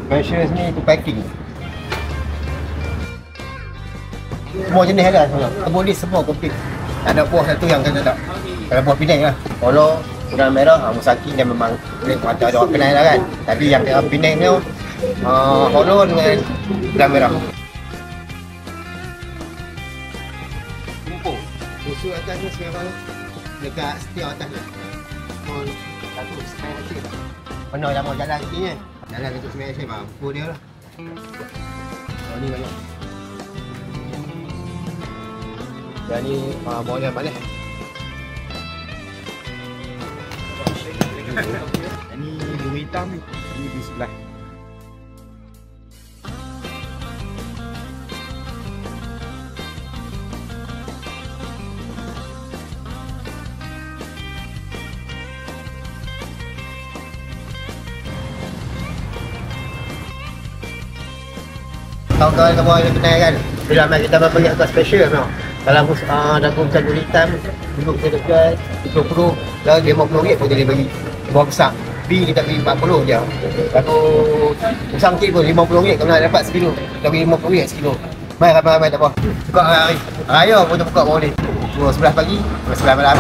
Measures ni tu packing. Semua jenis ada semua. Kebun ni semua komplit. Tak ada buah satu yang kena tak. Kalau buah Penang lah. Kalau udang merah, Musaki dia memang macam ada orang kenal lah kan. Tapi yang Penang ni Holo dengan udang merah. Kumpul. Susu atas ni sekarang dekat setiap atas ni. Pukul 1 semayang asyik. Penuh dah mau jalan sikit ni. Jalan untuk semayang asyik, mampu dia lah. Oh ni banyak. Dan ni bawah dia balik. Ini bunga hitam ni. Ini di sebelah. Kawan-kawan yang kenal kan, bila kita bagi harga special memang. Kalau dagu campur hitam, duduk saya dekat 30 dan RM50 pun dia bagi. Buah besar. B kita bagi 40 je. Dagu usang kek pun RM50 kalau nak dapat sekilo. Kita bagi RM50 sekilo. Mai ramai-ramai tak apa. Buka hari. Raya pun buka bawah ni. 11 pagi, 11 malam.